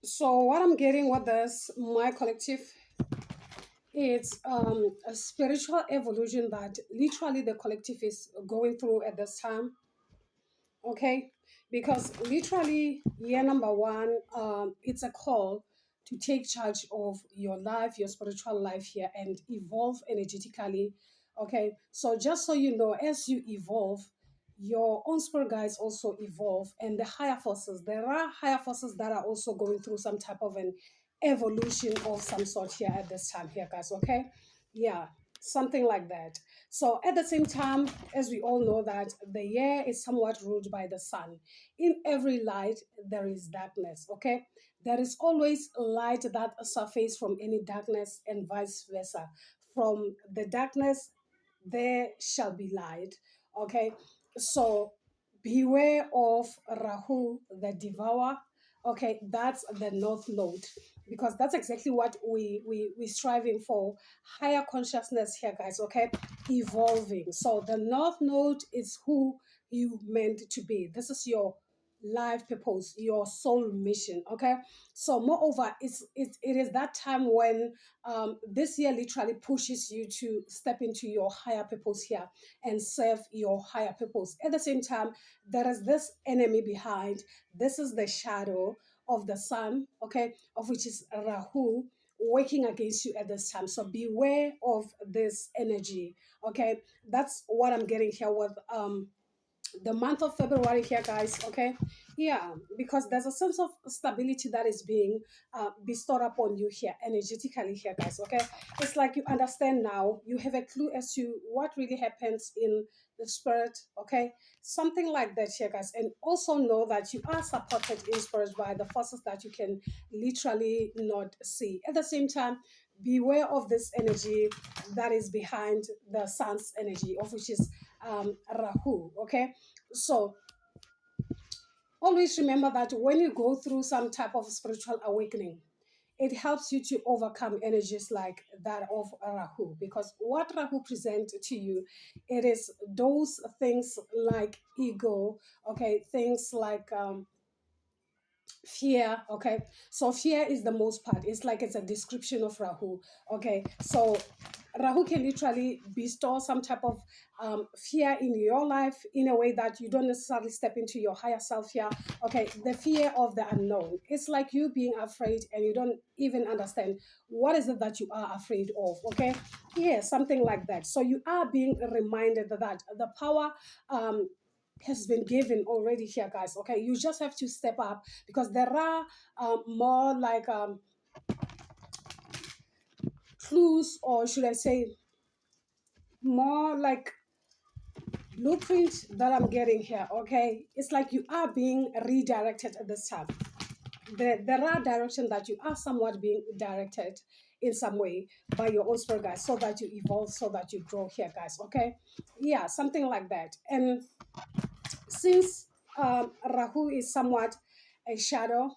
So what I'm getting with this, my collective, it's a spiritual evolution that literally the collective is going through at this time. Okay, because literally year number one, it's a call to take charge of your life, your spiritual life here, and evolve energetically. Okay, so just so you know, as you evolve, your own spirit guides also evolve, and the higher forces, there are higher forces that are also going through some type of an evolution of some sort here at this time here, guys. Okay, yeah, something like that. So at the same time, as we all know that the year is somewhat ruled by the sun. In every light, there is darkness, okay? There is always light that surfaces from any darkness and vice versa. From the darkness, there shall be light, okay? So beware of Rahu, the devourer. Okay, that's the north node because that's exactly what we striving for, higher consciousness here, guys. Okay, evolving. So the north node is who you meant to be. This is your life purpose, your soul mission. Okay, so moreover, it is that time when this year literally pushes you to step into your higher purpose here and serve your higher purpose. At the same time, there is this enemy behind. This is the shadow of the sun, okay, of which is Rahu, working against you at this time. So beware of this energy. Okay, that's what I'm getting here with the month of February here, guys. Okay, yeah, because there's a sense of stability that is being bestowed upon you here energetically here, guys. Okay, it's like you understand now, you have a clue as to what really happens in the spirit. Okay, something like that here, guys, and also know that you are supported in spirit by the forces that you can literally not see. At the same time, beware of this energy that is behind the sun's energy, of which is Rahu. Okay, so always remember that when you go through some type of spiritual awakening, it helps you to overcome energies like that of Rahu, because what Rahu presents to you, it is those things like ego, okay, things like fear. Okay, so fear is the most part, it's like it's a description of Rahu. Okay, so Rahu can literally bestow some type of fear in your life in a way that you don't necessarily step into your higher self here. Okay, the fear of the unknown, it's like you being afraid and you don't even understand what is it that you are afraid of. Okay, yeah, something like that. So you are being reminded that the power has been given already here, guys. Okay, you just have to step up because there are more like clues, or should I say, more like blueprint that I'm getting here. Okay, it's like you are being redirected at this time. There are directions that you are somewhat being directed in some way by your own spirit, guys, so that you evolve, so that you grow here, guys. Okay, yeah, something like that. And since Rahu is somewhat a shadow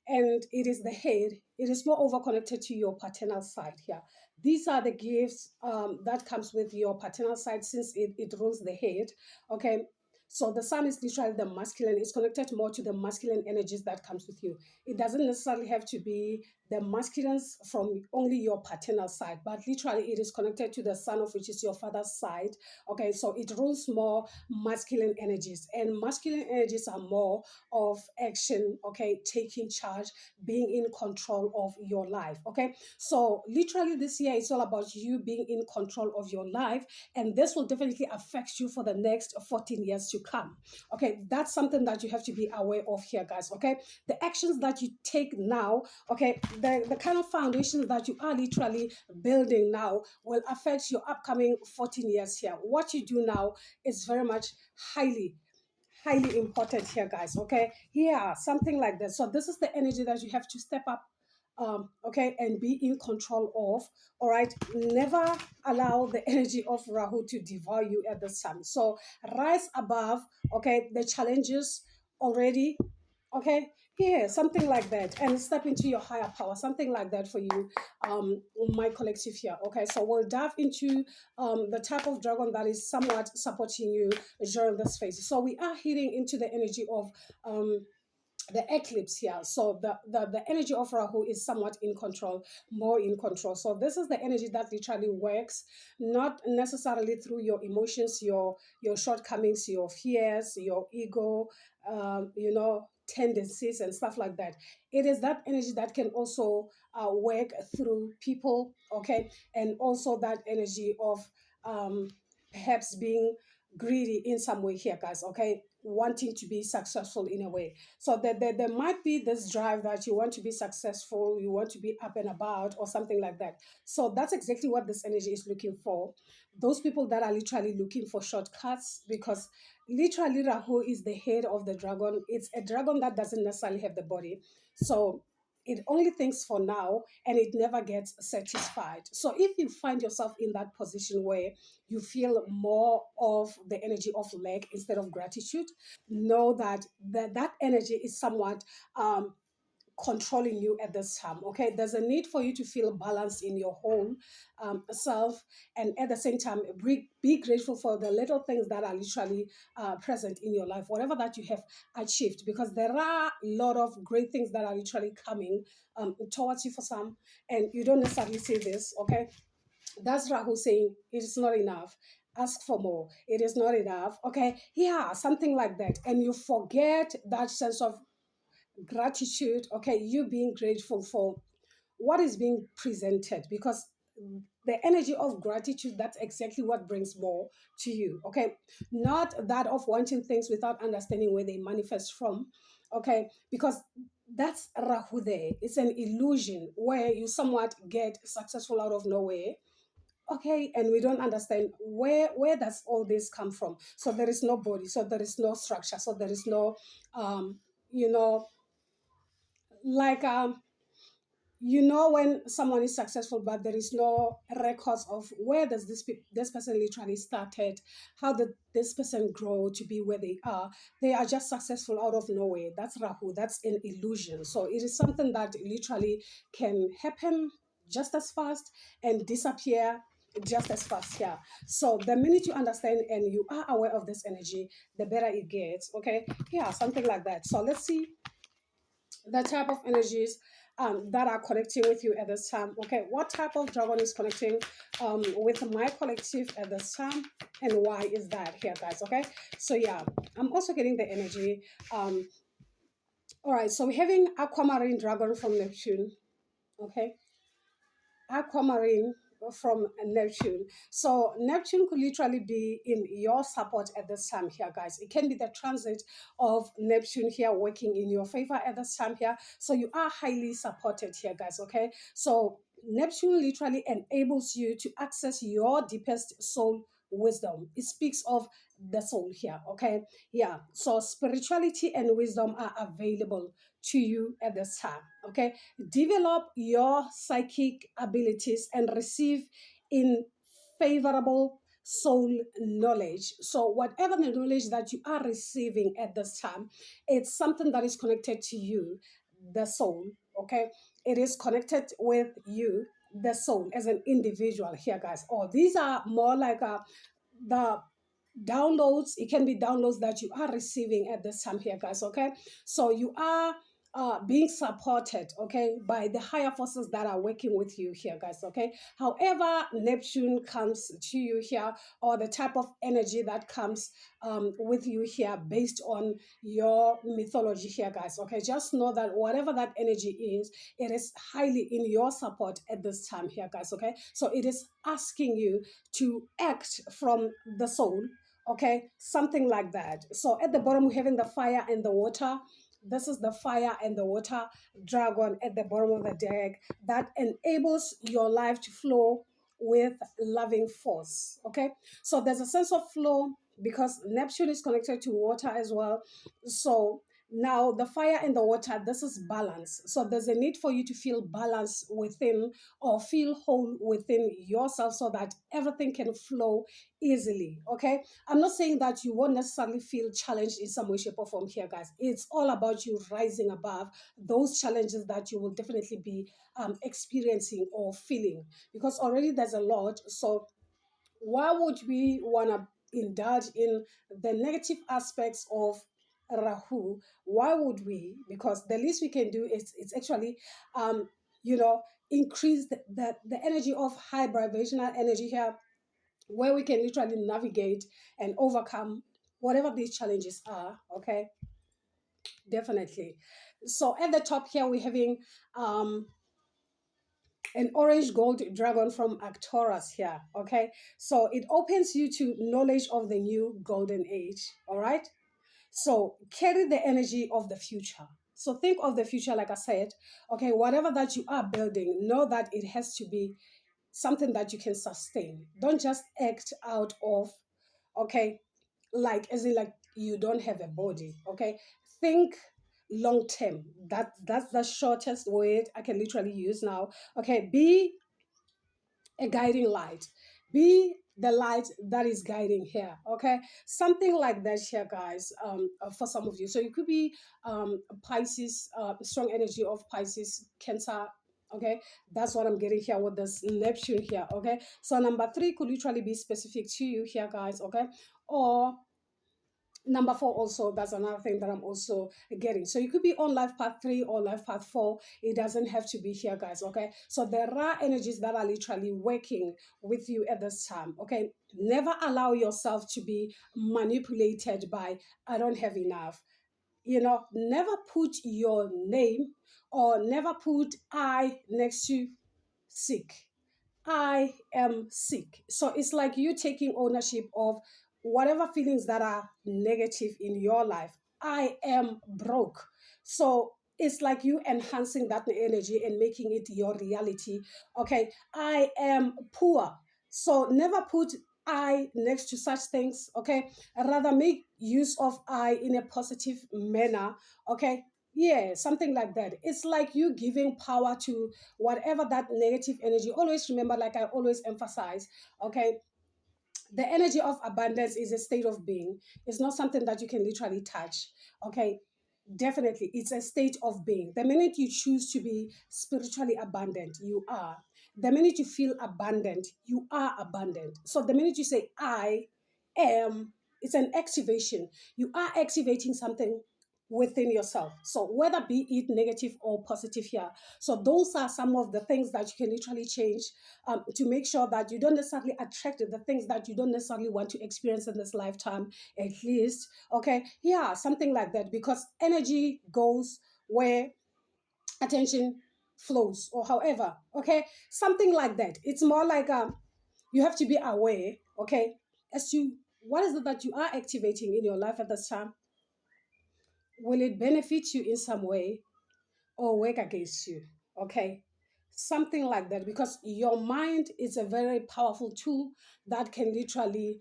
and it is the head, it is more over connected to your paternal side here. These are the gifts that comes with your paternal side since it rules the head. Okay. So the sun is literally the masculine. It's connected more to the masculine energies that comes with you. It doesn't necessarily have to be the masculines from only your paternal side, but literally it is connected to the sun, of which is your father's side. Okay, so it rules more masculine energies, and masculine energies are more of action. Okay, taking charge, being in control of your life. Okay, so literally this year it's all about you being in control of your life, and this will definitely affect you for the next 14 years to come. Okay, that's something that you have to be aware of here, guys. Okay, the actions that you take now, okay, the kind of foundations that you are literally building now will affect your upcoming 14 years here. What you do now is very much highly important here, guys. Okay, yeah, something like that. So this is the energy that you have to step up, okay, and be in control of. All right, never allow the energy of Rahu to devour you at this time. So rise above, okay, the challenges already. Okay, yeah, something like that, and step into your higher power, something like that for you, my collective here. Okay, so we'll dive into the type of dragon that is somewhat supporting you during this phase. So we are heading into the energy of the eclipse here. So the energy of Rahu is somewhat in control, more in control. So this is the energy that literally works, not necessarily through your emotions, your shortcomings, your fears, your ego, tendencies and stuff like that. It is that energy that can also work through people, okay, and also that energy of um, perhaps being greedy in some way here, guys, okay, wanting to be successful in a way. So there might be this drive that you want to be successful, you want to be up and about, or something like that. So that's exactly what this energy is looking for. Those people that are literally looking for shortcuts, because literally Rahu is the head of the dragon. It's a dragon that doesn't necessarily have the body. So it only thinks for now and it never gets satisfied. So if you find yourself in that position where you feel more of the energy of lack instead of gratitude, know that that energy is somewhat controlling you at this time. Okay, there's a need for you to feel balanced in your whole self, and at the same time be grateful for the little things that are literally present in your life, whatever that you have achieved, because there are a lot of great things that are literally coming towards you for some, and you don't necessarily see this. Okay, that's Rahu saying it is not enough. Ask for more. It is not enough. Okay. Yeah, something like that. And you forget that sense of gratitude. Okay. You being grateful for what is being presented, because the energy of gratitude, that's exactly what brings more to you. Okay. Not that of wanting things without understanding where they manifest from. Okay. Because that's Rahu there. It's an illusion where you somewhat get successful out of nowhere, okay, and we don't understand where does all this come from. So there is no body, so there is no structure, so there is no you know like when someone is successful but there is no records of where does this person literally started, how did this person grow to be where they are just successful out of nowhere. That's Rahu, that's an illusion. So it is something that literally can happen just as fast and disappear just as fast. Yeah, so the minute you understand and you are aware of this energy, the better it gets. Okay, yeah, something like that. So let's see the type of energies that are connecting with you at this time. Okay, what type of dragon is connecting with my collective at this time, and why is that here, guys? Okay, so yeah, I'm also getting the energy. All right, so we're having aquamarine dragon from Neptune. Okay, aquamarine from Neptune. So Neptune could literally be in your support at this time here, guys. It can be the transit of Neptune here working in your favor at this time here. So you are highly supported here, guys. Okay. So Neptune literally enables you to access your deepest soul wisdom. It speaks of the soul here. Okay. Yeah. So spirituality and wisdom are available to you at this time. Okay, develop your psychic abilities and receive in favorable soul knowledge. So whatever the knowledge that you are receiving at this time, it's something that is connected to you, the soul. Okay, it is connected with you, the soul, as an individual here, guys. Or these are more like the downloads. It can be downloads that you are receiving at this time here, guys. Okay, so you are being supported, okay, by the higher forces that are working with you here, guys. Okay, however Neptune comes to you here, or the type of energy that comes with you here based on your mythology here, guys. Okay, just know that whatever that energy is, it is highly in your support at this time here, guys. Okay, so it is asking you to act from the soul. Okay, something like that. So at the bottom we're having the fire and the water. This is the fire and the water dragon at the bottom of the deck that enables your life to flow with loving force. Okay, so there's a sense of flow because Neptune is connected to water as well. So now the fire and the water, this is balance. So there's a need for you to feel balance within, or feel whole within yourself, so that everything can flow easily. Okay, I'm not saying that you won't necessarily feel challenged in some way, shape, or form here, guys. It's all about you rising above those challenges that you will definitely be experiencing or feeling, because already there's a lot. So why would we want to indulge in the negative aspects of Rahu. Why would we? Because the least we can do is it's actually um, you know, increase the energy of high vibrational energy here, where we can literally navigate and overcome whatever these challenges are. Okay, definitely. So at the top here, we're having um, an orange gold dragon from Arcturus here. Okay, so it opens you to knowledge of the new golden age. All right, so carry the energy of the future. So think of the future, like I said. Okay, whatever that you are building, know that it has to be something that you can sustain. Don't just act out of, okay, like as in like you don't have a body. Okay, think long term. That's the shortest word I can literally use now. Okay, be a guiding light. Be the light that is guiding here. Okay, something like that here, guys. For some of you, so you could be Pisces, strong energy of Pisces, Cancer. Okay, that's what I'm getting here with this Neptune here. Okay, so number three could literally be specific to you here, guys. Okay, or number four also, that's another thing that I'm also getting. So you could be on life path 3 or life path 4. It doesn't have to be here, guys. Okay, so there are energies that are literally working with you at this time. Okay, never allow yourself to be manipulated by I don't have enough. Never put your name or never put I next to sick. I am sick. So it's like you taking ownership of whatever feelings that are negative in your life. I am broke. So it's like you enhancing that energy and making it your reality. Okay, I am poor. So never put I next to such things. Okay, rather make use of I in a positive manner. Okay, yeah, something like that. It's like you giving power to whatever that negative energy. Always remember, like I always emphasize, okay, the energy of abundance is a state of being. It's not something that you can literally touch. Okay, definitely, it's a state of being. The minute you choose to be spiritually abundant, you are. The minute you feel abundant, you are abundant. So the minute you say I am, it's an activation. You are activating something within yourself. So whether be it negative or positive here. So those are some of the things that you can literally change, to make sure that you don't necessarily attract the things that you don't necessarily want to experience in this lifetime, at least. Okay, yeah, something like that, because energy goes where attention flows, or however. Okay, something like that. It's more like you have to be aware, okay, as to what is it that you are activating in your life at this time. Will it benefit you in some way or work against you? Okay, something like that, because your mind is a very powerful tool that can literally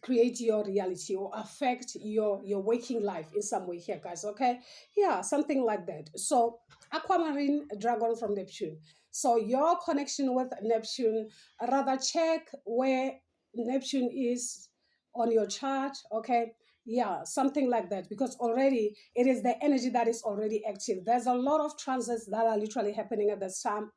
create your reality or affect your waking life in some way here, guys. Okay, yeah, something like that. So aquamarine dragon from Neptune. So your connection with Neptune, rather check where Neptune is on your chart. Okay, yeah, something like that, because already it is the energy that is already active. There's a lot of transits that are literally happening at this time,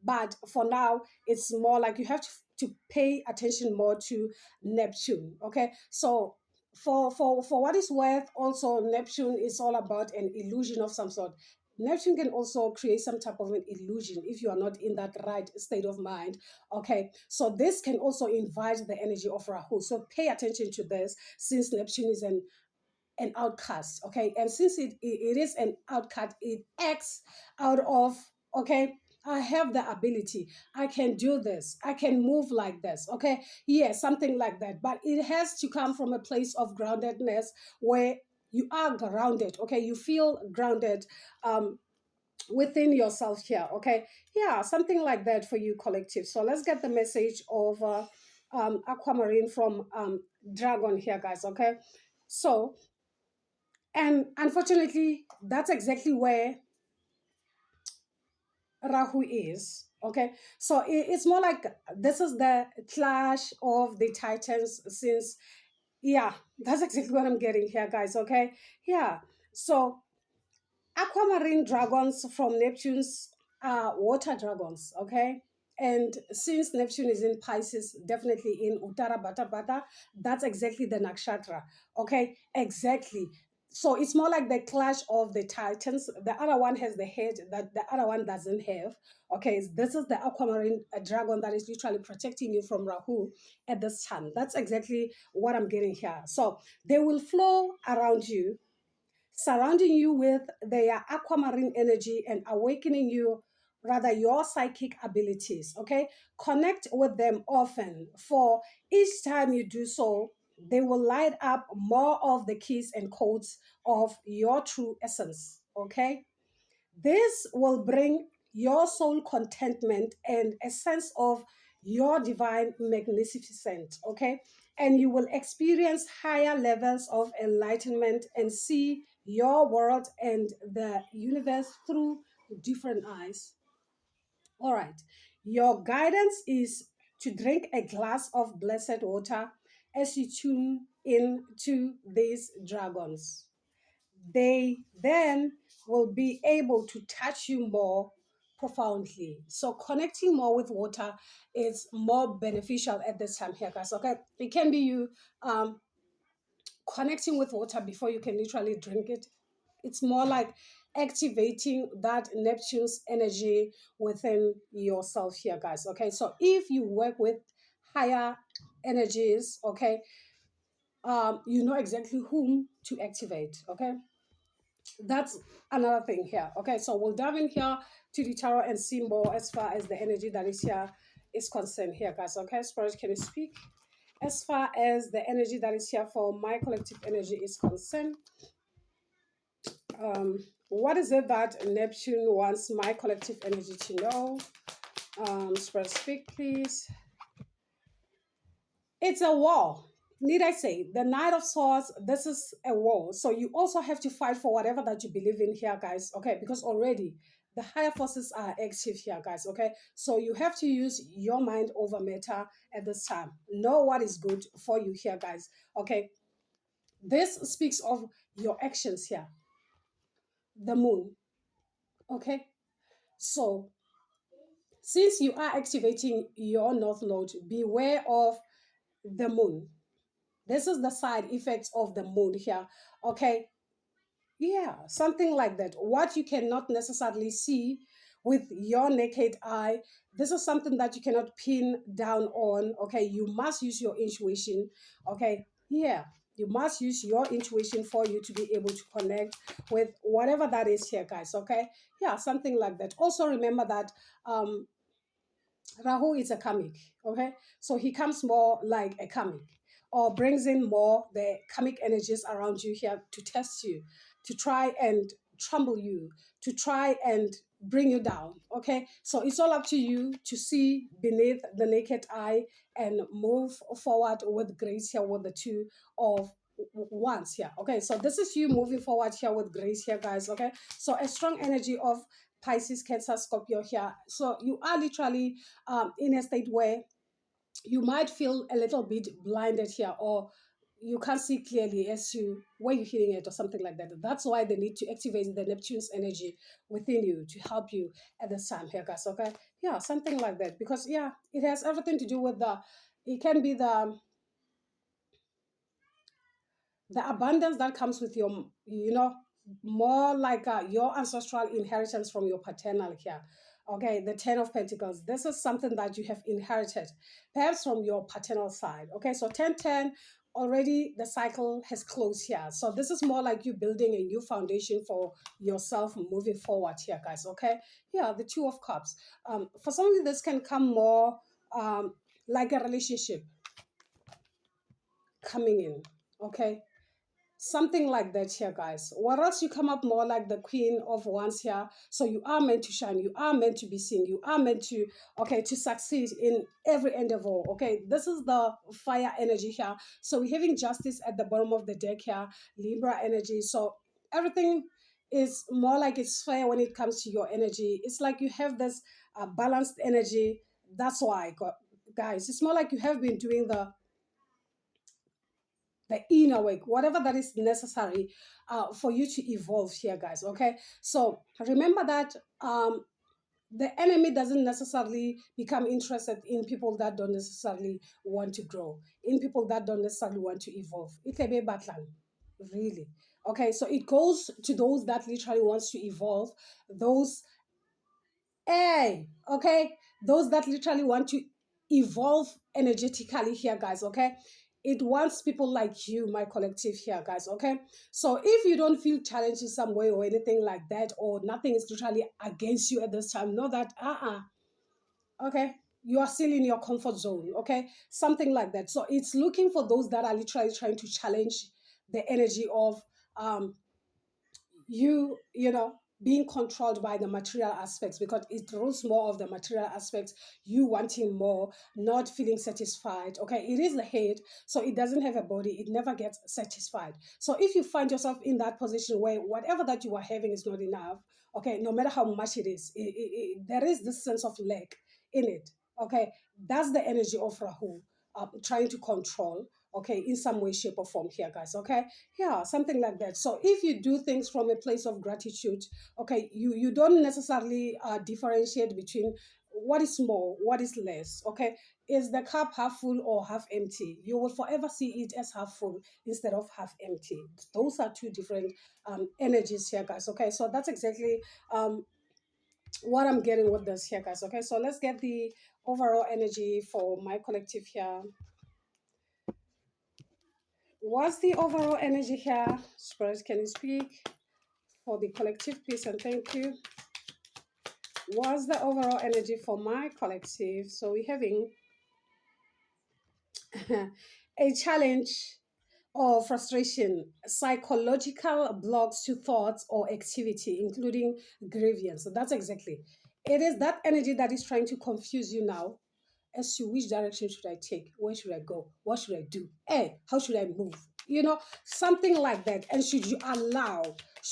but for now, it's more like you have to pay attention more to Neptune. Okay, so for what is worth, also Neptune is all about an illusion of some sort. Neptune can also create some type of an illusion if you are not in that right state of mind. Okay, so this can also invite the energy of Rahu. So pay attention to this, since Neptune is an outcast. Okay, and since it is an outcast, it acts out of, okay, I have the ability, I can do this, I can move like this. Okay, yeah, something like that, but it has to come from a place of groundedness, where you are grounded. Okay, you feel grounded within yourself here. Okay, yeah, something like that for you, collective. So let's get the message of aquamarine from dragon here, guys. Okay, so, and unfortunately, that's exactly where Rahu is. Okay, so it's more like this is the clash of the titans, since, yeah, that's exactly what I'm getting here, guys. Okay, yeah, so aquamarine dragons from Neptune's are water dragons. Okay, And since Neptune is in Pisces, definitely in Uttara Bata Bata, that's exactly the nakshatra. Okay, exactly. So it's more like the clash of the titans. The other one has the head that the other one doesn't have. Okay, this is the aquamarine dragon that is literally protecting you from Rahu at this time. That's exactly what I'm getting here. So they will flow around you, surrounding you with their aquamarine energy and awakening you, rather your psychic abilities. Okay, connect with them often, for each time you do so, they will light up more of the keys and codes of your true essence. Okay, this will bring your soul contentment and a sense of your divine magnificence, okay? And you will experience higher levels of enlightenment and see your world and the universe through different eyes. All right. Your guidance is to drink a glass of blessed water as you tune in to these dragons. They then will be able to touch you more profoundly. So connecting more with water is more beneficial at this time here, guys. Okay, it can be you um, connecting with water before you can literally drink it. It's more like activating that Neptune's energy within yourself here, guys. Okay, so if you work with higher energies, okay, you know exactly whom to activate. Okay, that's another thing here. Okay, so we'll dive in here to the tarot and see more as far as the energy that is here is concerned here, guys. Okay, Spirit, can you speak as far as the energy that is here for my collective energy is concerned? What is it that Neptune wants my collective energy to know? Spirit, speak, please. It's a war. Need I say, the Knight of Swords, this is a war. So you also have to fight for whatever that you believe in here, guys. Okay, because already the higher forces are active here, guys. Okay, so you have to use your mind over matter at this time. Know what is good for you here, guys. Okay, this speaks of your actions here. The moon. Okay, so since you are activating your North Node, beware of the moon. This is the side effects of the moon here. Okay. Yeah, something like that. What you cannot necessarily see with your naked eye, this is something that you cannot pin down on. Okay. You must use your intuition. Okay. Yeah. You must use your intuition for you to be able to connect with whatever that is here, guys. Okay. Yeah, something like that. Also remember that Rahu is a karmic, okay? So he comes more like a karmic or brings in more the karmic energies around you here to test you, to try and trouble you, to try and bring you down, okay? So it's all up to you to see beneath the naked eye and move forward with grace here with the two of wands here, okay? So this is you moving forward here with grace here, guys, okay? So a strong energy of Pisces, Cancer, Scorpio here. So you are literally in a state where you might feel a little bit blinded here, or you can't see clearly as to where you're hitting it or something like that. That's why they need to activate the Neptune's energy within you to help you at this time here, guys. Okay, yeah, something like that, because yeah, it has everything to do with it can be the abundance that comes with your, more like your ancestral inheritance from your paternal here. Okay, the 10 of Pentacles, this is something that you have inherited perhaps from your paternal side. Okay, so 10 10, already the cycle has closed here, so this is more like you building a new foundation for yourself moving forward here, guys. Okay, yeah, the Two of Cups, for some of you this can come more like a relationship coming in. Okay, something like that here, guys. Or else you come up more like the Queen of Wands here. So you are meant to shine, you are meant to be seen, you are meant to, okay, to succeed in every endeavor. Okay, this is the fire energy here. So we're having Justice at the bottom of the deck here, Libra energy. So everything is more like it's fair when it comes to your energy. It's like you have this balanced energy. That's why, guys, it's more like you have been doing the inner work, whatever that is necessary for you to evolve here, guys. Okay, so remember that the enemy doesn't necessarily become interested in people that don't necessarily want to grow, in people that don't necessarily want to evolve. It may be batlan, really. Okay, so it goes to those that literally wants to evolve, those, hey, okay, those that literally want to evolve energetically here, guys. Okay, it wants people like you, my collective here, guys. Okay, so if you don't feel challenged in some way or anything like that, or nothing is literally against you at this time, know that okay, you are still in your comfort zone. Okay, something like that. So it's looking for those that are literally trying to challenge the energy of um you know, being controlled by the material aspects, because it rules more of the material aspects, you wanting more, not feeling satisfied. Okay, it is the head, so it doesn't have a body, it never gets satisfied. So if you find yourself in that position where whatever that you are having is not enough, okay, no matter how much it is, there is this sense of lack in it. Okay, that's the energy of Rahu, trying to control, okay, in some way, shape, or form here, guys. Okay, yeah, something like that. So if you do things from a place of gratitude, okay, you don't necessarily differentiate between what is more, what is less. Okay, is the cup half full or half empty? You will forever see it as half full instead of half empty. Those are two different energies here, guys. Okay, so that's exactly what I'm getting with this here, guys. Okay, so let's get the overall energy for my collective here. What's the overall energy here? Spirit, can you speak for the collective, please, and thank you. What's the overall energy for my collective? So we're having a challenge or frustration, psychological blocks to thoughts or activity, including grievance. So that's exactly it. Is that energy that is trying to confuse you now as to which direction should I take, where should I go, what should I do, hey, how should I move, something like that. And should you allow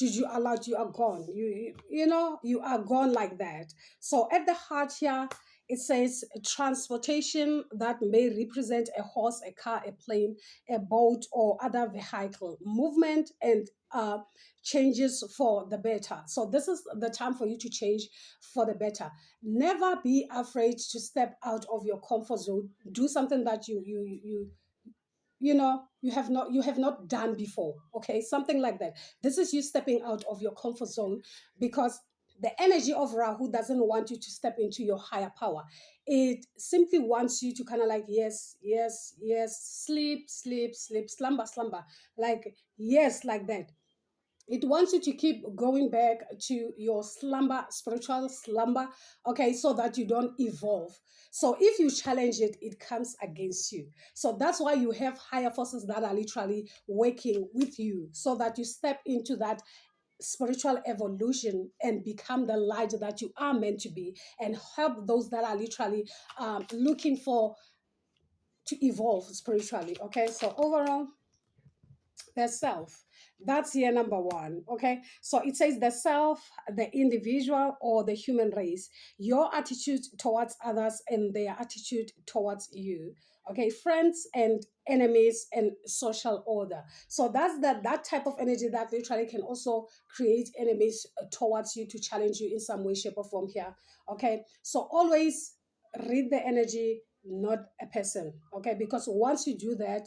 you are gone, you are gone like that. So at the heart here, it says transportation that may represent a horse, a car, a plane, a boat, or other vehicle movement, and changes for the better. So this is the time for you to change for the better. Never be afraid to step out of your comfort zone. Do something that you have not done before. Okay, something like that. This is you stepping out of your comfort zone, because the energy of Rahu doesn't want you to step into your higher power. It simply wants you to kind of like, yes, yes, yes, sleep, sleep, sleep, slumber, slumber, like, yes, like that. It wants you to keep going back to your slumber, spiritual slumber, okay, so that you don't evolve. So if you challenge it, it comes against you. So that's why you have higher forces that are literally working with you, so that you step into that spiritual evolution and become the light that you are meant to be, and help those that are literally looking for to evolve spiritually. Okay, so overall, the self, that's year number one. Okay, so it says the self, the individual, or the human race, your attitude towards others and their attitude towards you. Okay, friends and enemies and social order. So that's that type of energy that literally can also create enemies towards you, to challenge you in some way, shape, or form here. Okay, so always read the energy, not a person. Okay, because once you do that,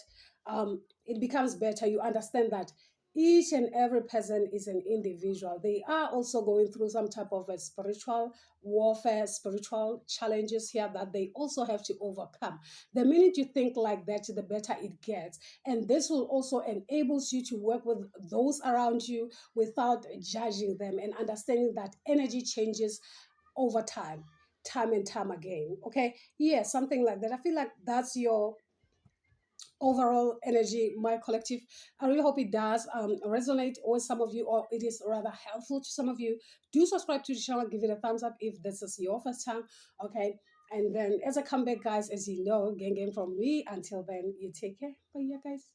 it becomes better. You understand that each and every person is an individual. They are also going through some type of a spiritual warfare, spiritual challenges here that they also have to overcome. The minute you think like that, the better it gets. And this will also enables you to work with those around you without judging them, and understanding that energy changes over time and time again. Okay. Yeah, something like that. I feel like that's your overall energy, my collective. I really hope it does resonate with some of you, or it is rather helpful to some of you. Do subscribe to the channel, give it a thumbs up if this is your first time. Okay, and then as I come back, guys, as you know, gang from me. Until then, you take care. Bye, yeah, guys.